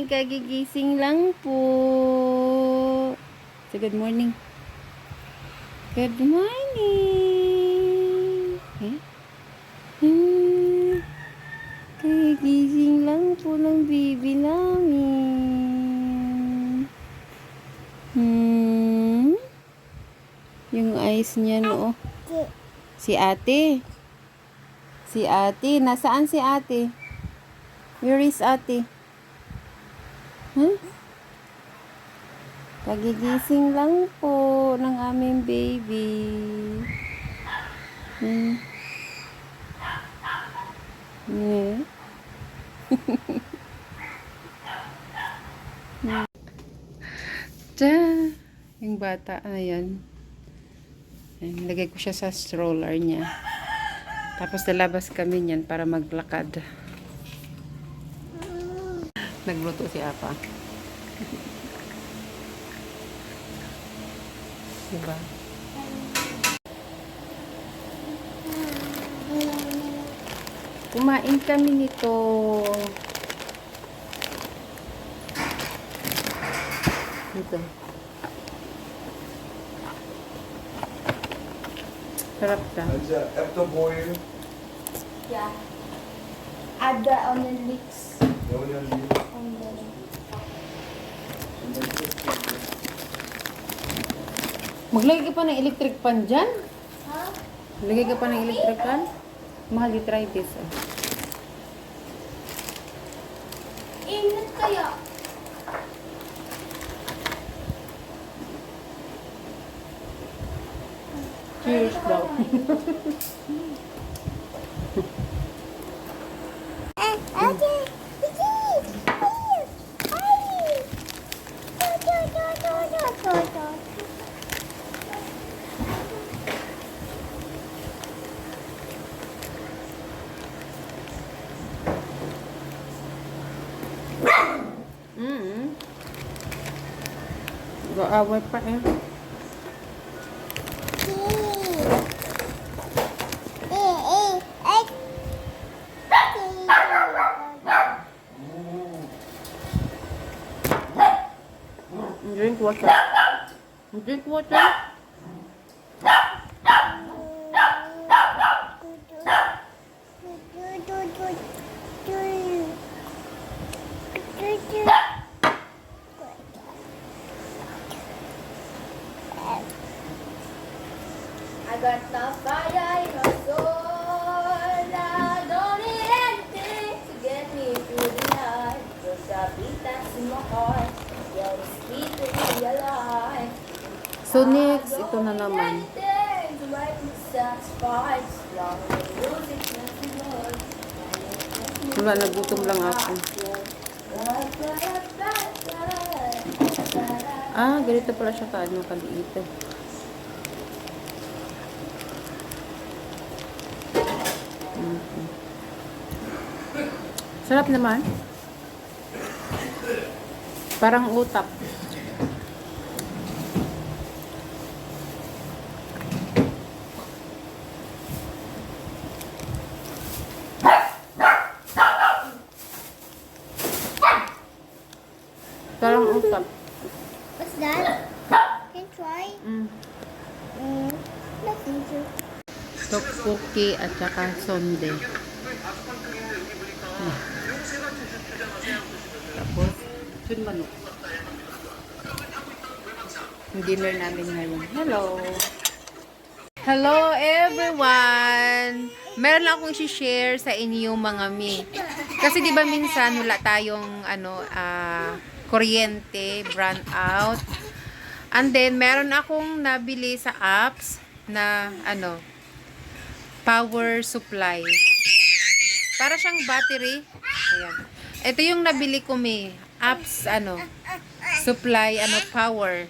Kagigising lang po. So, good morning. Good morning. Eh? Kagigising lang po ng baby namin. Yung eyes niya, no? Si ate. Si ate. Nasaan si ate? Where is ate? Huh? Kagigising lang po ng aming baby. Yeah. Tiyan! Yung bata, ayan. Nilagay ko siya sa stroller niya. Tapos nalabas kami niyan para maglakad. Nagluto si Apa. Diba? Kumain kami nito. Ito. Sarap ka. Efter boil. Yeah. Add the onion leeks. Maglagay ka pa ng electric pan dyan? Huh? Maglagay ka pa ng electric pan? Mahal, you try this. Ingat kaya. Cheers daw. Gaaway pa eh. Drink water. Drink water. I got the fire in my soul. I don't need anything to get me through the night. Just a beat that's in my heart. Yeah, it's keeping me alive. So next, ito na naman. Anything to make me satisfied. Long as the music makes me love. Wala, nagutom lang ako. Ah, ganito pala siya kaliit. Sarap naman. Parang utap. Parang utap. What's that? Can you try? Nothing to. Tteokbokki at saka sonde. Tapos, sun manok. Yung dinner namin ngayon. Hello! Hello everyone! Meron lang akong i-share sa inyo mga mi. Kasi di ba minsan wala tayong kuryente, brand out. And then meron akong nabili sa apps na power supply. Para siyang battery. Ayan. Ito yung nabili ko apps supply power.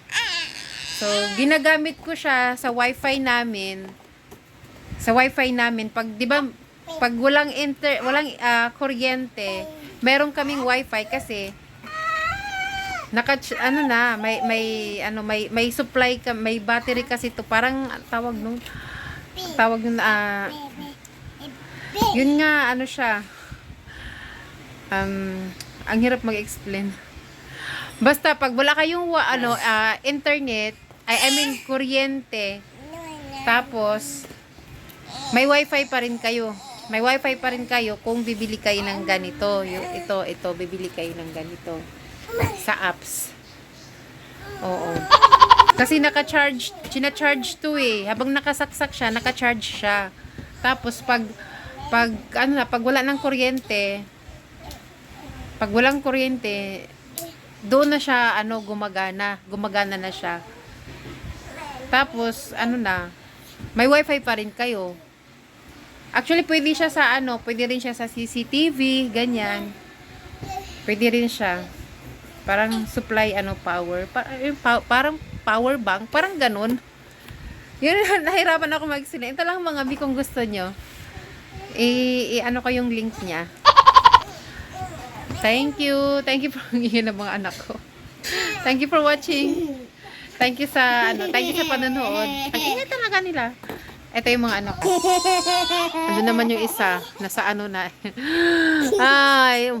So ginagamit ko siya sa wifi namin. Sa wifi namin pag 'di ba pag walang kuryente, meron kaming wifi kasi may supply may battery kasi to, parang tawag nung yun nga siya Ang hirap mag-explain. Basta pag wala kayong internet, I mean kuryente, tapos may wifi pa rin kayo. May wifi pa rin kayo kung bibili kayo ng ganito. Yung ito, bibili kayo ng ganito. Sa apps. Oo. Kasi sina-charge to eh. Habang nakasaksak siya, naka-charge siya. Tapos pag wala ng kuryente, pag walang kuryente, doon na siya gumagana na siya. Tapos may wifi pa rin kayo. Actually pwede siya pwede rin siya sa CCTV, ganyan. Pwede rin siya. Parang supply power, parang power bank, parang ganun. Yun, nahirapan ako mag-explain. Ito lang mga bi kung gusto nyo. Ko yung link niya. Thank you for yun ang mga anak ko. Thank you for watching. Thank you sa panonood. Ang ingay talaga nila. Ito yung mga anak ko. Ano naman yung isa, nasa na. Ay.